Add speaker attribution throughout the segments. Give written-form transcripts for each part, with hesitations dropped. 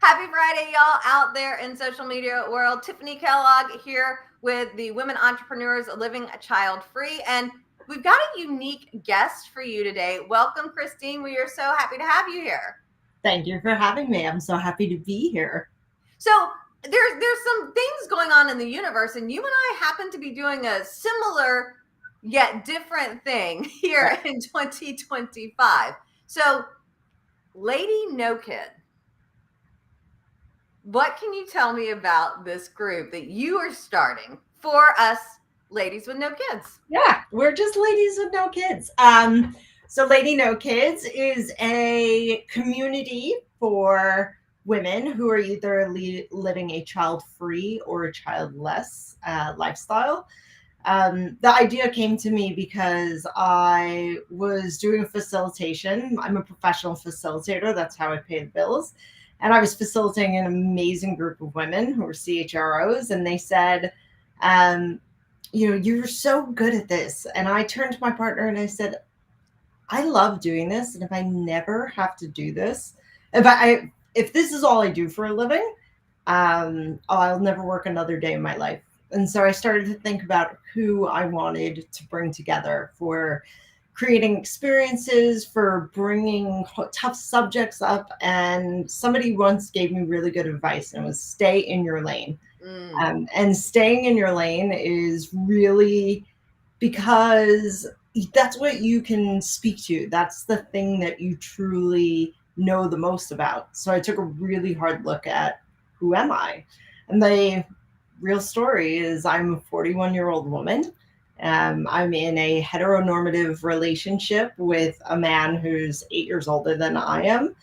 Speaker 1: Happy Friday, y'all out there in social media world. Tiffanie Kellog here with the Women Entrepreneurs Living Child-Free. And we've got a unique guest for you today. Welcome, Christine. We are so happy to have you here.
Speaker 2: Thank you for having me. I'm so happy to be here.
Speaker 1: So there's some things going on in the universe, and you and I happen to be doing a similar yet different thing here in 2025. So Lady NoKid, what can you tell me about this group that you are starting for us ladies with no kids?
Speaker 2: Yeah, we're just ladies with no kids. So Lady NoKids is a community for women who are either living a child-free or a childless lifestyle. The idea came to me because I was doing facilitation. I'm a professional facilitator. That's how I pay the bills. And I was facilitating an amazing group of women who were CHROs, and they said, you're so good at this. And I turned to my partner and I said, I love doing this. And if I never have to do this, if this is all I do for a living, I'll never work another day in my life. And so I started to think about who I wanted to bring together for creating experiences, for bringing tough subjects up. And somebody once gave me really good advice, and it was stay in your lane. And staying in your lane is really because that's what you can speak to. That's the thing that you truly know the most about. So I took a really hard look at who am I? And the real story is I'm a 41-year-old woman. I'm in a heteronormative relationship with a man who's 8 years older than I am.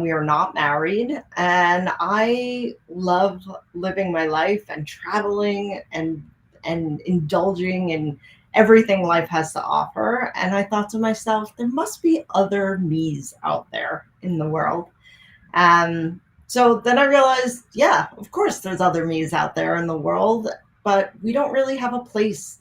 Speaker 2: We are not married, and I love living my life and traveling and indulging in everything life has to offer. And I thought to myself, there must be other me's out there in the world. So then I realized, yeah, of course, there's other me's out there in the world, but we don't really have a place.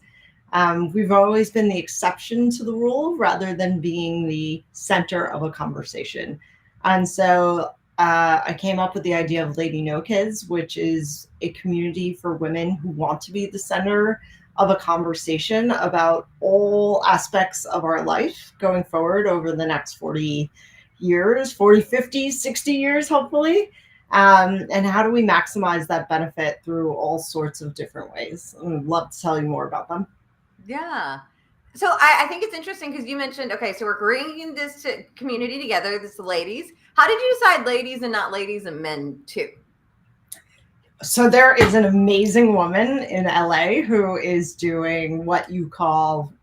Speaker 2: We've always been the exception to the rule rather than being the center of a conversation. And so I came up with the idea of Lady NoKids, which is a community for women who want to be the center of a conversation about all aspects of our life going forward over the next 40 years, 40, 50, 60 years, hopefully. And how do we maximize that benefit through all sorts of different ways? I'd love to tell you more about them.
Speaker 1: Yeah. So I think it's interesting because you mentioned, okay, so we're bringing this community together, this ladies. How did you decide ladies and not ladies and men too?
Speaker 2: So there is an amazing woman in LA who is doing what you call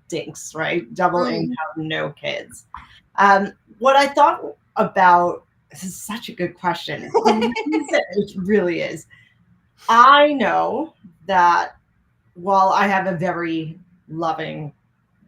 Speaker 2: dinks, right? Double income, no kids. What I thought about, this is such a good question. It really is. I know that while I have a very loving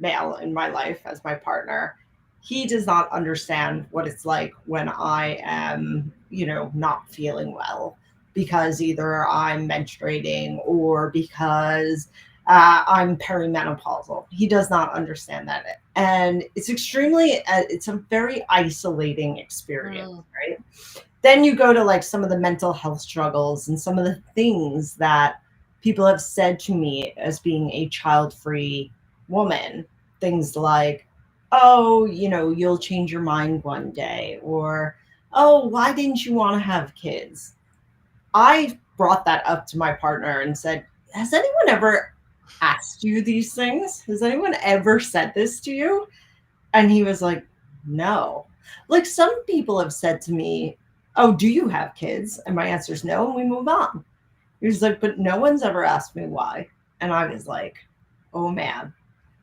Speaker 2: male in my life as my partner, he does not understand what it's like when I am, not feeling well because either I'm menstruating or because I'm perimenopausal. He does not understand that. And it's it's a very isolating experience, right? Then you go to like some of the mental health struggles and some of the things that people have said to me as being a child-free woman. Things like, oh, you'll change your mind one day, or, oh, why didn't you want to have kids? I brought that up to my partner and said, has anyone ever asked you these things? Has anyone ever said this to you? And he was like, no. Like some people have said to me, oh, do you have kids? And my answer is no, and we move on. He was like, but no one's ever asked me why. And I was like, oh man.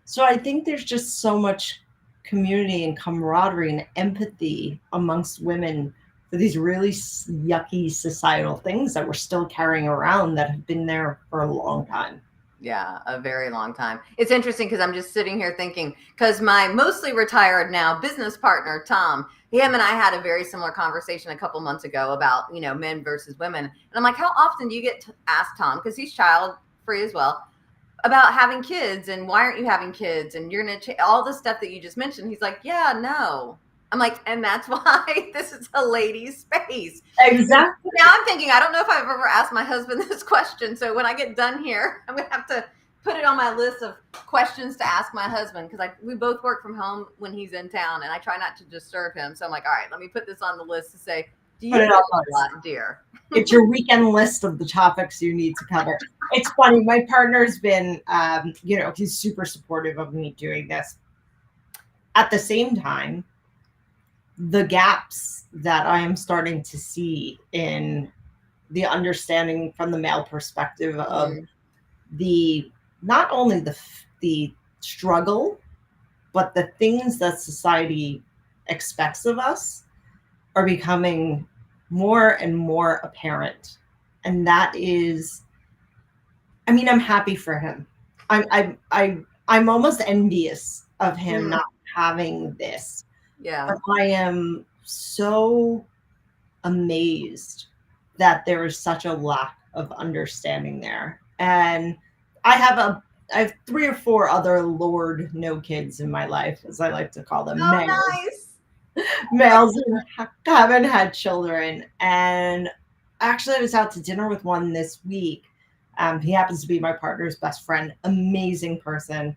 Speaker 2: So I think there's just so much community and camaraderie and empathy amongst women for these really yucky societal things that we're still carrying around that have been there for a long time.
Speaker 1: Yeah, a very long time. It's interesting because I'm just sitting here thinking, because my mostly retired now business partner, Tom, him and I had a very similar conversation a couple months ago about, men versus women. And I'm like, how often do you get asked, Tom, because he's child free as well, about having kids and why aren't you having kids? And you're going to all the stuff that you just mentioned. He's like, yeah, no, I'm like, and that's why this is a lady's space.
Speaker 2: Exactly.
Speaker 1: Now I'm thinking, I don't know if I've ever asked my husband this question. So when I get done here, I'm going to have to put it on my list of questions to ask my husband, because we both work from home when he's in town, and I try not to disturb him. So I'm like, all right, let me put this on the list to say, do you
Speaker 2: Put it
Speaker 1: do
Speaker 2: on
Speaker 1: a lot, dear?
Speaker 2: It's your weekend list of the topics you need to cover. It's funny. My partner's been, he's super supportive of me doing this. At the same time, the gaps that I am starting to see in the understanding from the male perspective of the, not only the struggle, but the things that society expects of us are becoming more and more apparent. And that is, I mean, I'm happy for him. I'm almost envious of him not having this.
Speaker 1: Yeah.
Speaker 2: But I am so amazed that there is such a lack of understanding there. And I have 3 or 4 other Lord NoKids in my life, as I like to call them.
Speaker 1: Oh, nice.
Speaker 2: Males who haven't had children. And actually, I was out to dinner with one this week. He happens to be my partner's best friend, amazing person.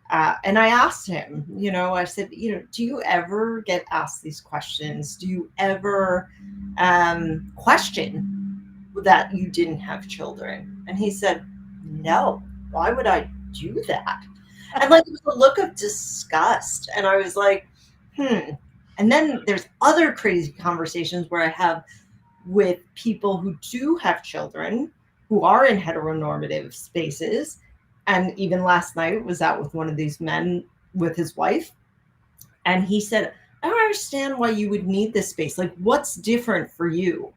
Speaker 2: And I asked him, I said, do you ever get asked these questions? Do you ever question that you didn't have children? And he said, no, why would I do that? And like, it was a look of disgust. And I was like, And then there's other crazy conversations where I have with people who do have children, who are in heteronormative spaces. And even last night was out with one of these men with his wife. And he said, I don't understand why you would need this space. Like, what's different for you?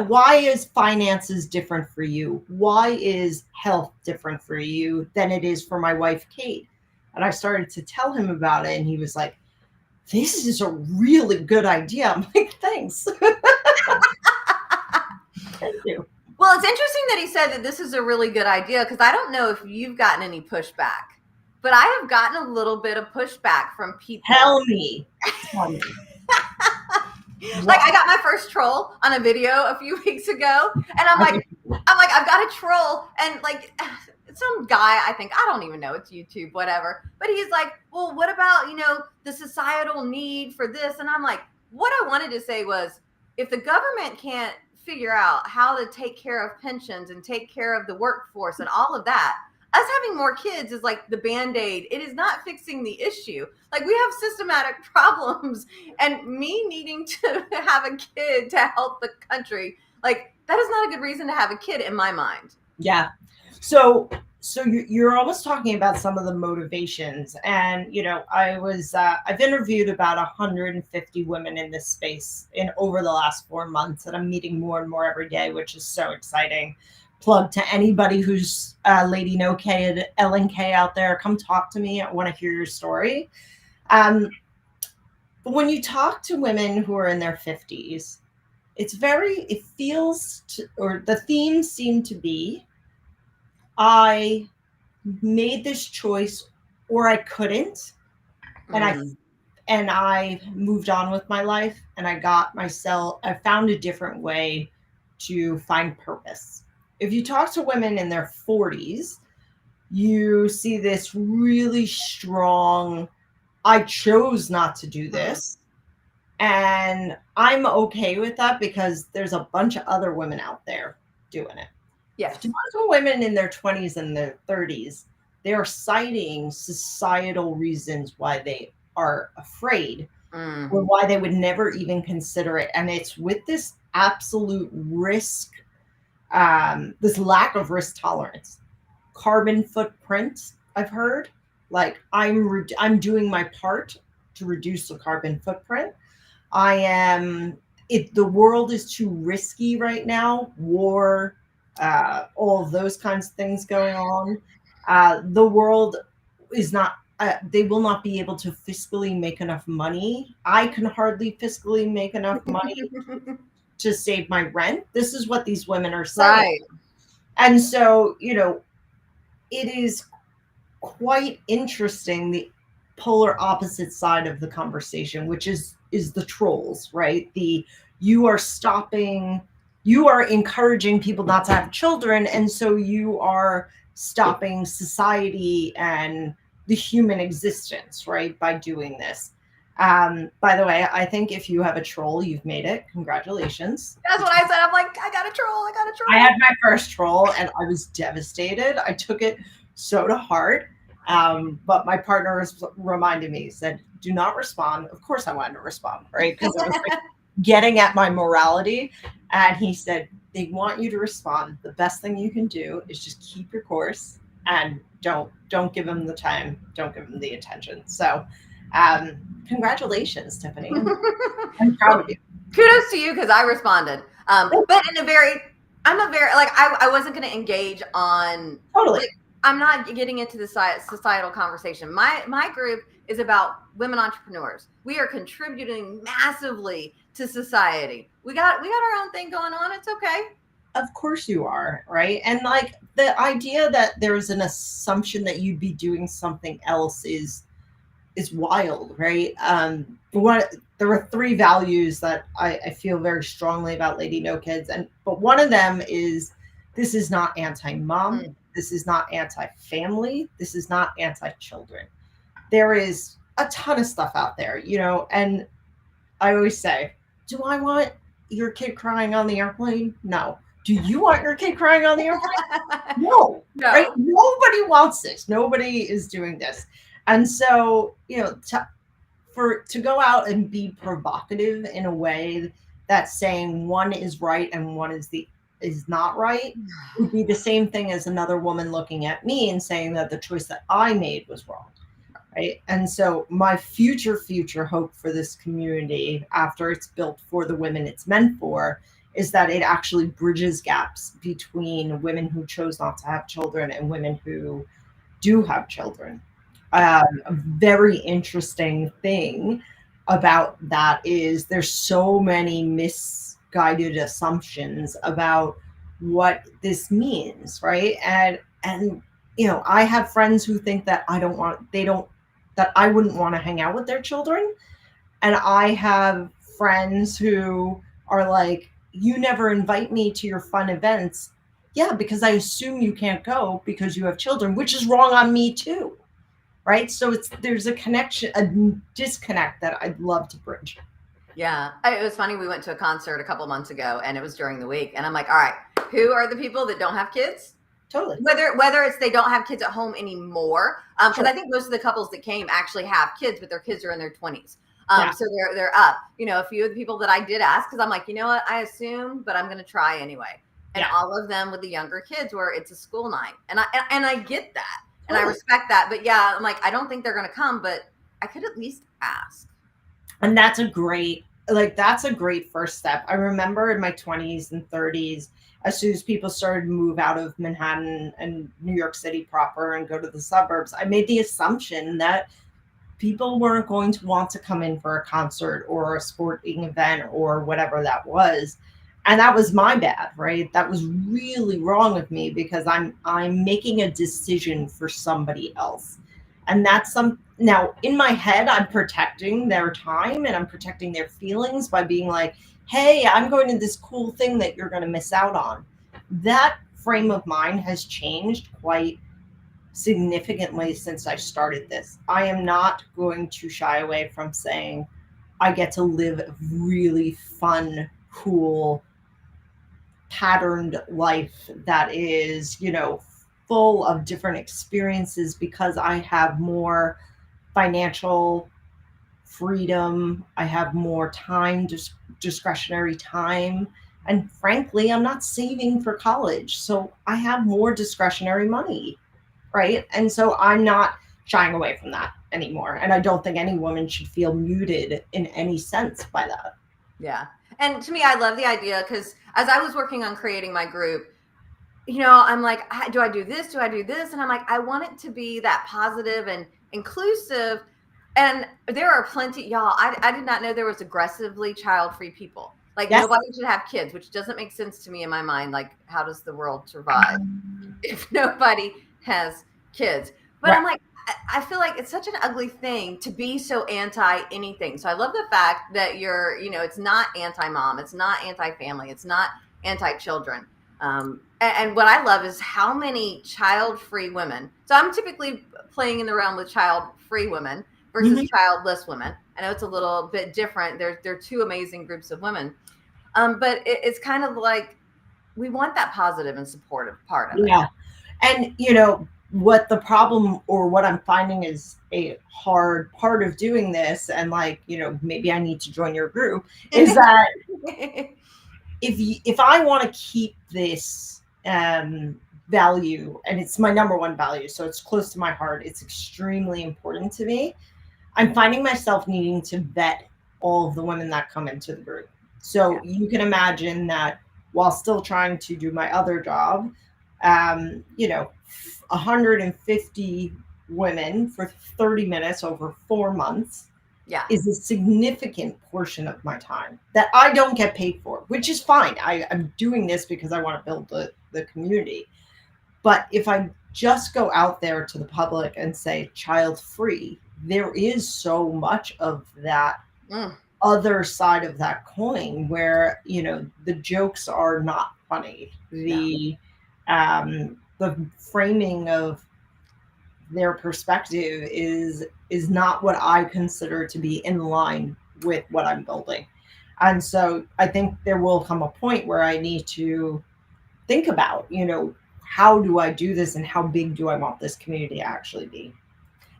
Speaker 2: Why is finances different for you? Why is health different for you than it is for my wife, Kate? And I started to tell him about it. And he was like, this is a really good idea. I'm like, thanks. Thank you.
Speaker 1: Well, it's interesting that he said that this is a really good idea, because I don't know if you've gotten any pushback, but I have gotten a little bit of pushback from people.
Speaker 2: Tell me.
Speaker 1: Like, I got my first troll on a video a few weeks ago, and I'm like, I've got a troll, and like some guy, I don't even know, it's YouTube, whatever. But he's like, well, what about, the societal need for this? And I'm like, what I wanted to say was, if the government can't figure out how to take care of pensions and take care of the workforce and all of that, us having more kids is like the Band-Aid. It is not fixing the issue. Like, we have systematic problems, and me needing to have a kid to help the country, like, that is not a good reason to have a kid in my mind.
Speaker 2: Yeah. So you're almost talking about some of the motivations. And, I've interviewed about 150 women in this space over the last 4 months, and I'm meeting more and more every day, which is so exciting. Plug to anybody who's Lady NoKid, LNK out there, come talk to me. I want to hear your story. But when you talk to women who are in their 50s, the themes seem to be, I made this choice or I couldn't, and I moved on with my life, and I found a different way to find purpose. If you talk to women in their 40s, you see this really strong, I chose not to do this. And I'm okay with that, because there's a bunch of other women out there doing it.
Speaker 1: Yes.
Speaker 2: If you talk to women in their 20s and their 30s, they are citing societal reasons why they are afraid, or why they would never even consider it. And it's with this absolute risk, this lack of risk tolerance, carbon footprint. I've heard, like, I'm doing my part to reduce the carbon footprint. The world is too risky right now. War, all of those kinds of things going on. The world is not, they will not be able to fiscally make enough money. I can hardly fiscally make enough money to save my rent. This is what these women are saying. Right. And so, it is quite interesting, polar opposite side of the conversation, which is the trolls, right? You are stopping, you are encouraging people not to have children, and so you are stopping society and the human existence, right, by doing this. By the way, I think if you have a troll, you've made it. Congratulations.
Speaker 1: That's what I said. I'm like, I got a troll.
Speaker 2: I had my first troll and I was devastated. I took it so to heart. But my partner reminded me, said, do not respond. Of course I wanted to respond, right? Because it was like getting at my morality. And he said, they want you to respond. The best thing you can do is just keep your course and don't give them the time. Don't give them the attention. So congratulations, Tiffanie. I'm proud of you.
Speaker 1: Kudos to you because I responded. But in a very, I'm a very, like, I wasn't going to engage on.
Speaker 2: Totally.
Speaker 1: Like, I'm not getting into the societal conversation. My group is about women entrepreneurs. We are contributing massively to society. We got our own thing going on. It's okay.
Speaker 2: Of course you are, right? And like the idea that there's an assumption that you'd be doing something else is wild, right? There were 3 values that I feel very strongly about Lady NoKids, but one of them is this is not anti-mom, this is not anti-family, this is not anti-children. There is a ton of stuff out there, you know, and I always say, do I want your kid crying on the airplane? No. Do you want your kid crying on the airplane? No. Right? Nobody wants this. Nobody is doing this. And so, you know, to go out and be provocative in a way that's saying one is right and one is not right would be the same thing as another woman looking at me and saying that the choice that I made was wrong. Right. And so my future hope for this community after it's built for the women it's meant for is that it actually bridges gaps between women who chose not to have children and women who do have children. A very interesting thing about that is there's so many misguided assumptions about what this means, right? And you know, I have friends who think that that I wouldn't want to hang out with their children, and I have friends who are like, you never invite me to your fun events. Yeah, because I assume you can't go because you have children, which is wrong on me too. Right. So there's a connection, a disconnect that I'd love to bridge.
Speaker 1: Yeah. It was funny. We went to a concert a couple months ago and it was during the week. And I'm like, all right, who are the people that don't have kids?
Speaker 2: Totally.
Speaker 1: Whether it's they don't have kids at home anymore. Because
Speaker 2: Sure.
Speaker 1: I think most of the couples that came actually have kids, but their kids are in their 20s.
Speaker 2: Yeah.
Speaker 1: So they're up. You know, a few of the people that I did ask, because I'm like, you know what, I assume, but I'm going to try anyway. And all of them with the younger kids where it's a school night. And I get that. And I respect that. But yeah, I'm like, I don't think they're going to come, but I could at least ask.
Speaker 2: And that's a great first step. I remember in my 20s and 30s, as soon as people started to move out of Manhattan and New York City proper and go to the suburbs, I made the assumption that people weren't going to want to come in for a concert or a sporting event or whatever that was. And that was my bad, right? That was really wrong of me because I'm making a decision for somebody else. And that's now in my head, I'm protecting their time and I'm protecting their feelings by being like, hey, I'm going to this cool thing that you're going to miss out on. That frame of mind has changed quite significantly since I started this. I am not going to shy away from saying I get to live a really fun, cool, patterned life that is, you know, full of different experiences because I have more financial freedom. I have more time, discretionary time. And frankly, I'm not saving for college. So I have more discretionary money, right? And so I'm not shying away from that anymore. And I don't think any woman should feel muted in any sense by that.
Speaker 1: Yeah. And to me, I love the idea because as I was working on creating my group, you know, I'm like, do I do this? Do I do this? And I'm like, I want it to be that positive and inclusive. And there are plenty, y'all, I did not know there was aggressively child-free people. Like nobody should have kids, which doesn't make sense to me in my mind. Like, how does the world survive if nobody has kids? But I'm like, I feel like it's such an ugly thing to be so anti anything. So I love the fact that you're, it's not anti mom, it's not anti family, it's not anti children. And what I love is how many child free women. So I'm typically playing in the realm with child free women versus childless women. I know it's a little bit different. They're two amazing groups of women. But it's kind of like we want that positive and supportive part of it.
Speaker 2: Yeah. And, what the problem or what I'm finding is a hard part of doing this, and like, maybe I need to join your group, is that if I want to keep this value, and it's my number one value, so it's close to my heart, it's extremely important to me, I'm finding myself needing to vet all of the women that come into the group. So you can imagine that while still trying to do my other job, 150 women for 30 minutes over 4 months is a significant portion of my time that I don't get paid for, which is fine. I'm doing this because I want to build the community. But if I just go out there to the public and say child free, there is so much of that other side of that coin where, the jokes are not funny. The framing of their perspective is not what I consider to be in line with what I'm building. And so I think there will come a point where I need to think about, how do I do this and how big do I want this community to actually be?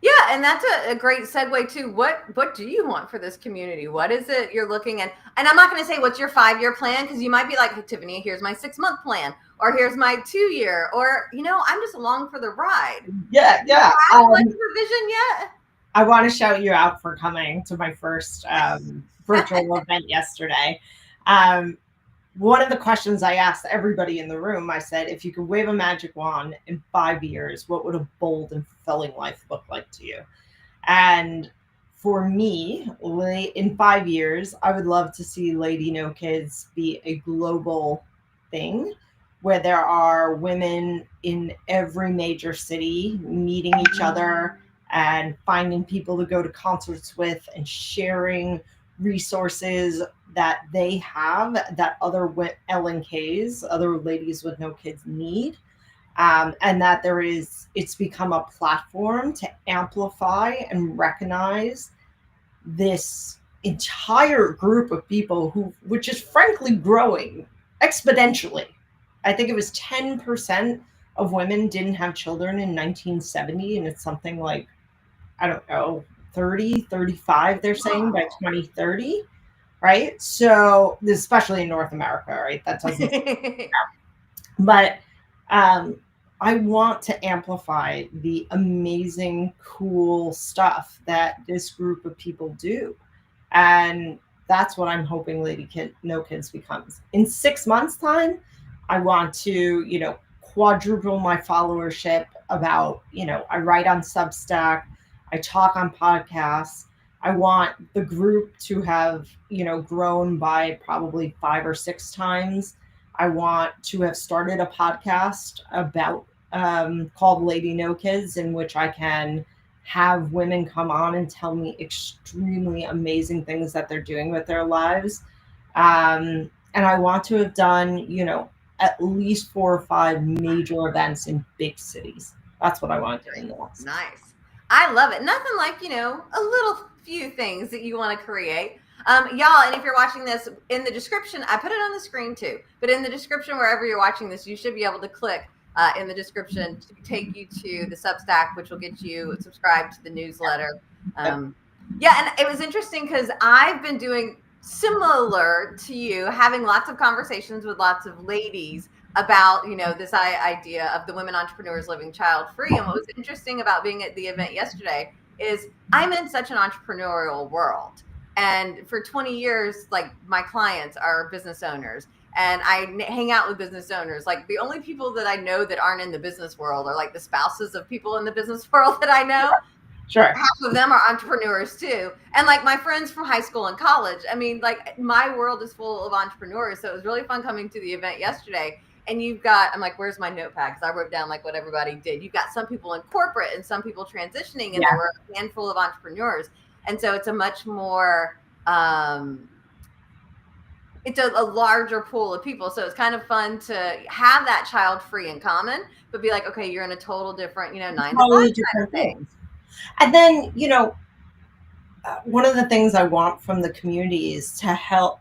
Speaker 1: Yeah, and that's a great segue too. What do you want for this community? What is it you're looking at? And I'm not going to say what's your 5-year plan, because you might be like, hey, Tiffanie, here's my 6-month plan, or here's my 2-year, or I'm just along for the ride.
Speaker 2: Yeah.
Speaker 1: What's your vision yet?
Speaker 2: I want to shout you out for coming to my first virtual event yesterday. One of the questions I asked everybody in the room, I said, if you could wave a magic wand in 5 years, what would a bold and fulfilling life look like to you? And for me, in 5 years, I would love to see Lady NoKids be a global thing where there are women in every major city meeting each other and finding people to go to concerts with and sharing resources that they have that other LNKs, other ladies with no kids, need. And that it's become a platform to amplify and recognize this entire group of people which is frankly growing exponentially. I think it was 10% of women didn't have children in 1970, and it's something like, I don't know, 30, 35, they're saying by 2030, right? So, especially in North America, right? That doesn't but I want to amplify the amazing, cool stuff that this group of people do. And that's what I'm hoping Lady NoKids becomes. In 6 months' time, I want to, quadruple my followership about, I write on Substack, I talk on podcasts. I want the group to have, grown by probably 5 or 6 times. I want to have started a podcast about called Lady NoKids, in which I can have women come on and tell me extremely amazing things that they're doing with their lives. And I want to have done, at least 4 or 5 major events in big cities. That's what I want to do in the next.
Speaker 1: Nice. I love it. Nothing like, a little few things that you want to create. Y'all, and if you're watching this, in the description, I put it on the screen too, but in the description, wherever you're watching this, you should be able to click in the description to take you to the Substack, which will get you subscribed to the newsletter. And it was interesting because I've been doing similar to you, having lots of conversations with lots of ladies about, this idea of the women entrepreneurs living child free. And what was interesting about being at the event yesterday is I'm in such an entrepreneurial world. And for 20 years, like, my clients are business owners, and I hang out with business owners. Like, the only people that I know that aren't in the business world are like the spouses of people in the business world that I know.
Speaker 2: Sure.
Speaker 1: Half of them are entrepreneurs too. And like my friends from high school and college, I mean, like, my world is full of entrepreneurs. So it was really fun coming to the event yesterday. and you've got, I'm like, where's my notepad? Because I wrote down like what everybody did. You've got some people in corporate and some people transitioning, and
Speaker 2: Yeah.
Speaker 1: there were a handful of entrepreneurs. And so it's a much more, it's a larger pool of people. So it's kind of fun to have that child free in common, but be like, okay, you're in a total different, 9 to 5
Speaker 2: Totally
Speaker 1: kind of
Speaker 2: different
Speaker 1: thing.
Speaker 2: things. And then, one of the things I want from the community is to help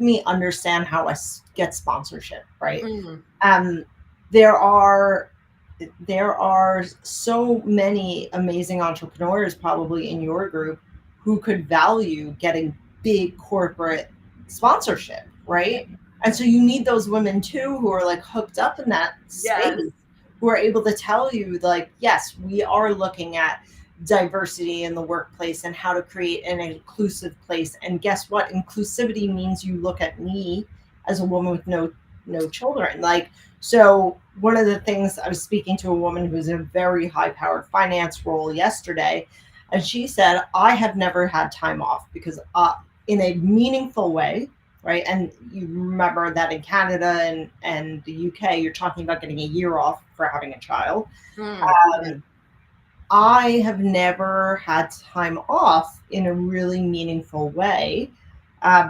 Speaker 2: me understand how I get sponsorship, right?
Speaker 1: Mm,
Speaker 2: Um, there are so many amazing entrepreneurs probably in your group who could value getting big corporate sponsorship, right? And so you need those women too who are like hooked up in that
Speaker 1: yes.
Speaker 2: space, who are able to tell you like, yes, we are looking at diversity in the workplace and how to create an inclusive place. And guess what? Inclusivity means you look at me as a woman with no children. Like, so one of the things, I was speaking to a woman who's in a very high powered finance role yesterday, and she said, I have never had time off because in a meaningful way, right? And you remember that in Canada and the UK, you're talking about getting a year off for having a child.
Speaker 1: Yeah.
Speaker 2: I have never had time off in a really meaningful way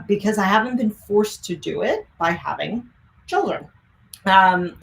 Speaker 2: because I haven't been forced to do it by having children. Um,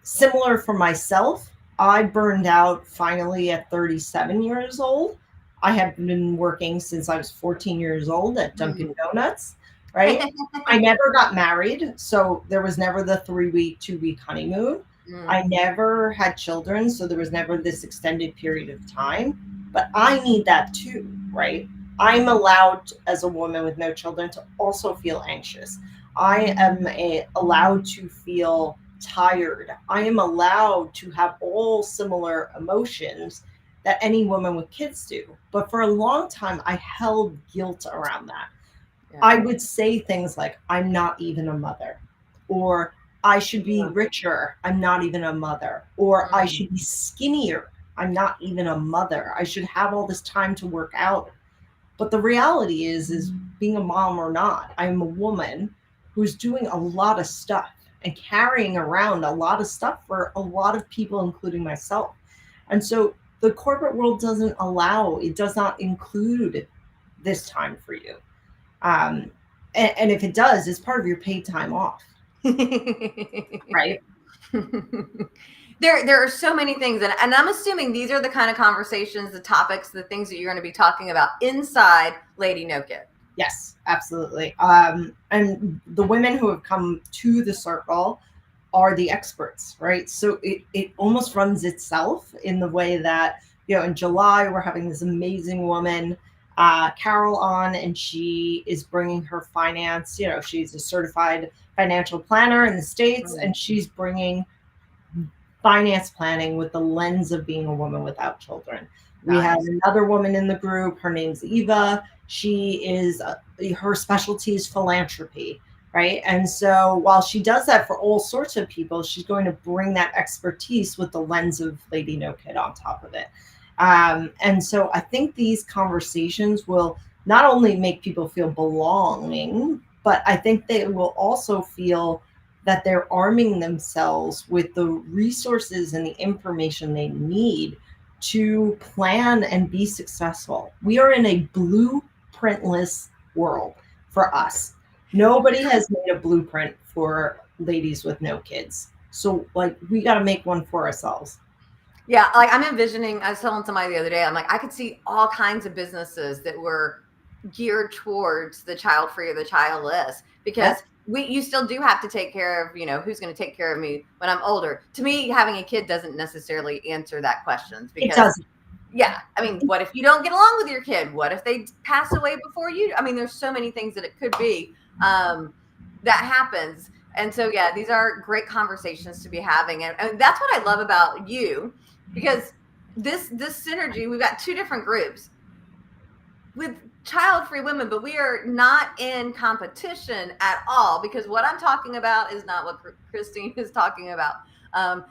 Speaker 2: Similar for myself, I burned out finally at 37 years old. I have been working since I was 14 years old at Dunkin' Donuts, right? I never got married, so there was never the 3-week, 2-week honeymoon. I never had children, so there was never this extended period of time. But I need that too, right? I'm allowed, as a woman with no children, to also feel anxious. I am allowed to feel tired. I am allowed to have all similar emotions that any woman with kids do. But for a long time, I held guilt around that.
Speaker 1: Yeah.
Speaker 2: I would say things like, I'm not even a mother, or I should be richer. I'm not even a mother, or I should be skinnier. I'm not even a mother. I should have all this time to work out. But the reality is being a mom or not, I'm a woman who's doing a lot of stuff and carrying around a lot of stuff for a lot of people, including myself. And so the corporate world it does not include this time for you. And if it does, it's part of your paid time off, right?
Speaker 1: There are so many things, and I'm assuming these are the kind of conversations, the topics, the things that you're going to be talking about inside Lady NoKids.
Speaker 2: Yes, absolutely. And the women who have come to the circle are the experts, right? So it almost runs itself in the way that, in July, we're having this amazing woman, Carol, on, and she is bringing her finance. She's a certified financial planner in the States, and she's bringing finance planning with the lens of being a woman without children. We have another woman in the group. Her name's Eva. She is her specialty is philanthropy, right? And so while she does that for all sorts of people, she's going to bring that expertise with the lens of Lady NoKid on top of it. And so I think these conversations will not only make people feel belonging, but I think they will also feel that they're arming themselves with the resources and the information they need to plan and be successful. We are in a blueprintless world for us. Nobody has made a blueprint for ladies with no kids. So we got to make one for ourselves.
Speaker 1: Yeah, I'm envisioning, I was telling somebody the other day, I'm like, I could see all kinds of businesses that were geared towards the child free or the childless, because you still do have to take care of, who's going to take care of me when I'm older. To me, having a kid doesn't necessarily answer that question, because
Speaker 2: it doesn't.
Speaker 1: Yeah, I mean, what if you don't get along with your kid? What if they pass away before you? I mean, there's so many things that it could be that happens. And so, yeah, these are great conversations to be having, and that's what I love about you, because this synergy, we've got two different groups with child-free women, but we are not in competition at all, because what I'm talking about is not what Christine is talking about.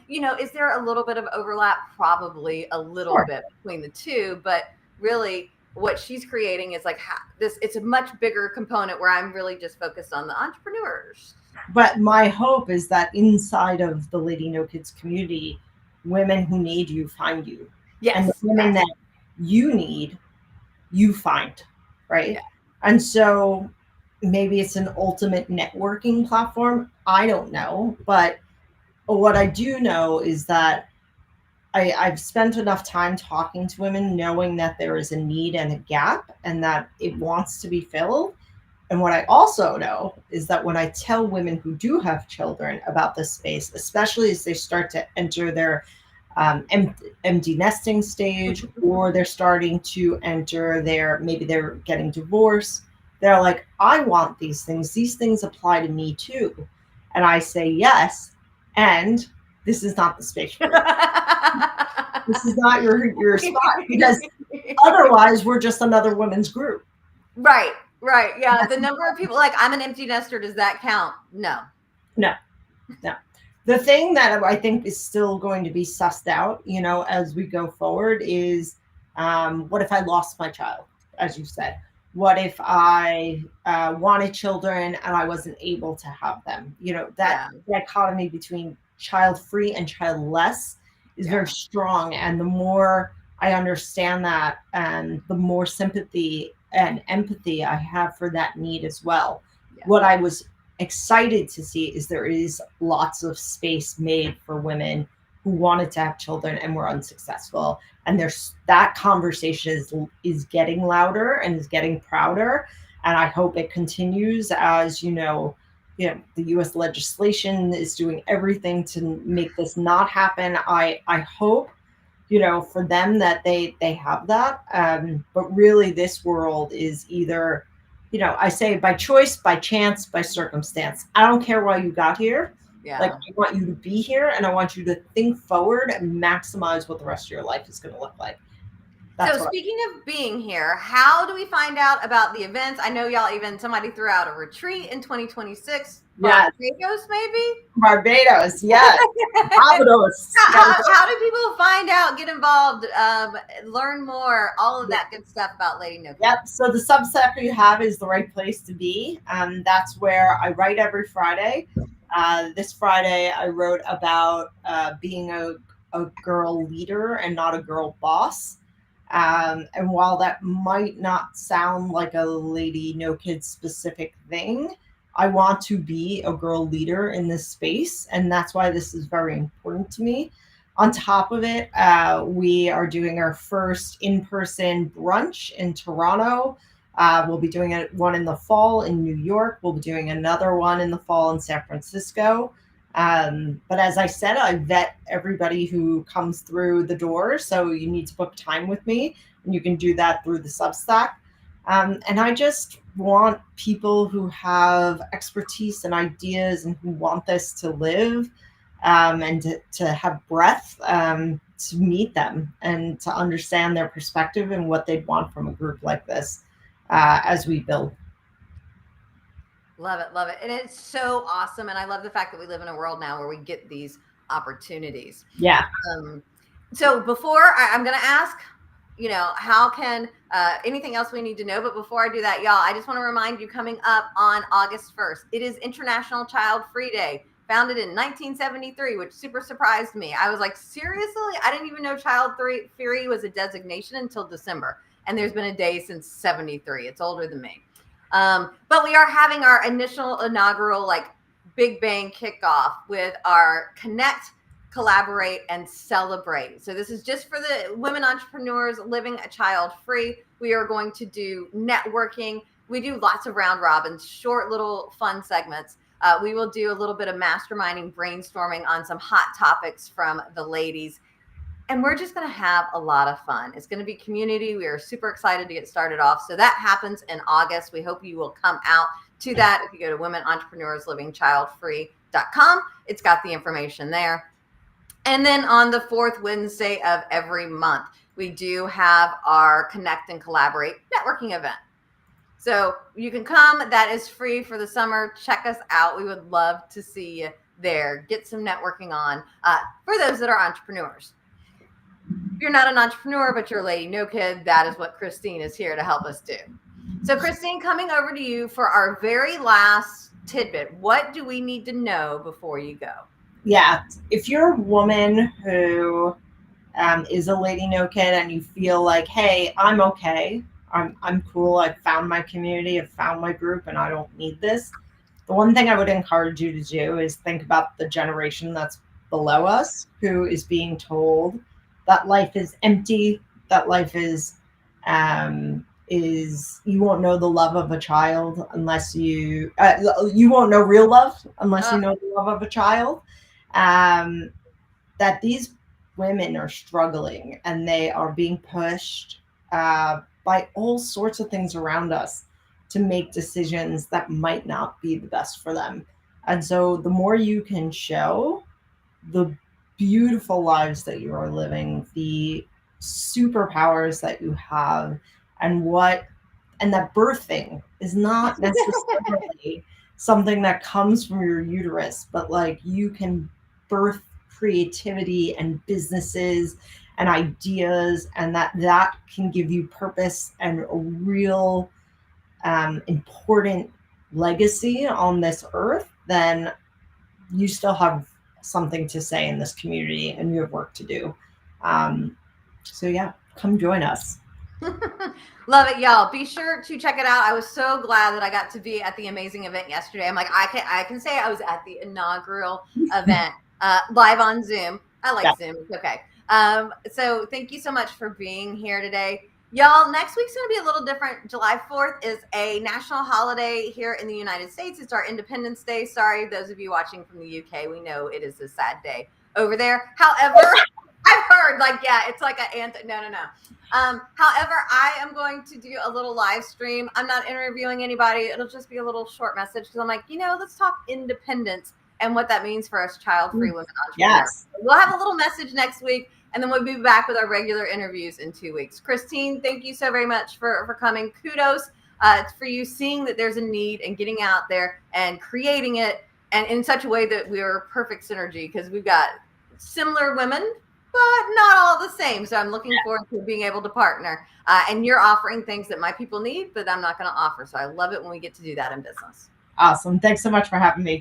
Speaker 1: Is there a little bit of overlap? Probably a little bit between the two, but really what she's creating is like it's a much bigger component where I'm really just focused on the entrepreneurs.
Speaker 2: But my hope is that inside of the Lady NoKids community, women who need you find you.
Speaker 1: Yes.
Speaker 2: And the women that you need, you find, right?
Speaker 1: Yeah.
Speaker 2: And so maybe it's an ultimate networking platform. I don't know. But what I do know is that I've spent enough time talking to women, knowing that there is a need and a gap and that it wants to be filled. And what I also know is that when I tell women who do have children about this space, especially as they start to enter their empty nesting stage, or they're starting to enter maybe they're getting divorced, they're like, I want these things. These things apply to me too. And I say, yes. And this is not the space for you. This is not your spot, because otherwise we're just another women's group.
Speaker 1: Right. Yeah. The number of people like, I'm an empty nester. Does that count? No.
Speaker 2: The thing that I think is still going to be sussed out, as we go forward is, what if I lost my child, as you said? What if I wanted children and I wasn't able to have them? That dichotomy between child-free and childless is very strong. And the more I understand that, and the more sympathy and empathy I have for that need as well. Yeah. What I was excited to see is there is lots of space made for women who wanted to have children and were unsuccessful. And there's that conversation is getting louder and is getting prouder. And I hope it continues as, the US legislation is doing everything to make this not happen. I hope, for them that they have that. But really this world is either, I say by choice, by chance, by circumstance. I don't care why you got here. Yeah. Like, I want you to be here and I want you to think forward and maximize what the rest of your life is going to look like.
Speaker 1: So speaking of being here, how do we find out about the events? I know somebody threw out a retreat in 2026.
Speaker 2: Yeah.
Speaker 1: Barbados, maybe?
Speaker 2: Barbados, yes. Barbados.
Speaker 1: How do people find out, get involved, learn more, all of that good stuff about Lady NoKids?
Speaker 2: Yep. So the Substack you have is the right place to be. That's where I write every Friday. This Friday, I wrote about being a girl leader and not a girl boss. And while that might not sound like a Lady NoKids specific thing, I want to be a girl leader in this space. And that's why this is very important to me. On top of it, we are doing our first in-person brunch in Toronto. We'll be doing one in the fall in New York. We'll be doing another one in the fall in San Francisco. But as I said, I vet everybody who comes through the door. So you need to book time with me, and you can do that through the Substack. And I just want people who have expertise and ideas and who want this to live and to have breadth, to meet them and to understand their perspective and what they'd want from a group like this as we build.
Speaker 1: Love it. And it's so awesome. And I love the fact that we live in a world now where we get these opportunities.
Speaker 2: Yeah.
Speaker 1: So before I'm going to ask, how can anything else we need to know? But before I do that, y'all, I just want to remind you, coming up on August 1st, it is International Child-Free Day, founded in 1973, which super surprised me. I was like, seriously? I didn't even know child-free was a designation until December. And there's been a day since 73. It's older than me. But we are having our inaugural big bang kickoff with our Connect, Collaborate, and Celebrate. So this is just for the women entrepreneurs living a child-free. We are going to do networking. We do lots of round robins, short little fun segments. We will do a little bit of masterminding, brainstorming on some hot topics from the ladies. And we're just going to have a lot of fun. It's going to be community. We are super excited to get started off. So that happens in August. We hope you will come out to that. If you go to womenentrepreneurslivingchildfree.com, it's got the information there. And then on the fourth Wednesday of every month, we do have our Connect and Collaborate networking event. So you can come. That is free for the summer. Check us out. We would love to see you there. Get some networking on for those that are entrepreneurs. If you're not an entrepreneur, but you're a Lady NoKid, that is what Christine is here to help us do. So Christine, coming over to you for our very last tidbit. What do we need to know before you go?
Speaker 2: Yeah, if you're a woman who is a Lady NoKid and you feel like, hey, I'm okay, I'm cool, I've found my community, I've found my group, and I don't need this. The one thing I would encourage you to do is think about the generation that's below us who is being told that life is empty, that life is you won't know the love of a child unless you won't know real love unless you know the love of a child. That these women are struggling and they are being pushed by all sorts of things around us to make decisions that might not be the best for them. And so the more you can show the beautiful lives that you are living, the superpowers that you have, and that birthing is not necessarily something that comes from your uterus, but like you can birth creativity and businesses and ideas, and that can give you purpose and a real important legacy on this earth, then you still have something to say in this community and you have work to do. So yeah, come join us.
Speaker 1: Love it, y'all. Be sure to check it out. I was so glad that I got to be at the amazing event yesterday. I'm like, I can say I was at the inaugural event live on Zoom. I like Zoom. It's okay. So thank you so much for being here today. Y'all, next week's going to be a little different. July 4th is a national holiday here in the United States. It's our Independence Day. Sorry, those of you watching from the UK, we know it is a sad day over there. However, I've heard it's like no. However, I am going to do a little live stream. I'm not interviewing anybody. It'll just be a little short message because I'm like, let's talk independence and what that means for us child-free women entrepreneurs.
Speaker 2: Yes.
Speaker 1: We'll have a little message next week, and then we'll be back with our regular interviews in 2 weeks. Christine, thank you so very much for coming. Kudos for you seeing that there's a need and getting out there and creating it, and in such a way that we're perfect synergy because we've got similar women, but not all the same. So I'm looking forward to being able to partner. And you're offering things that my people need, but I'm not going to offer. So I love it when we get to do that in business.
Speaker 2: Awesome. Thanks so much for having me.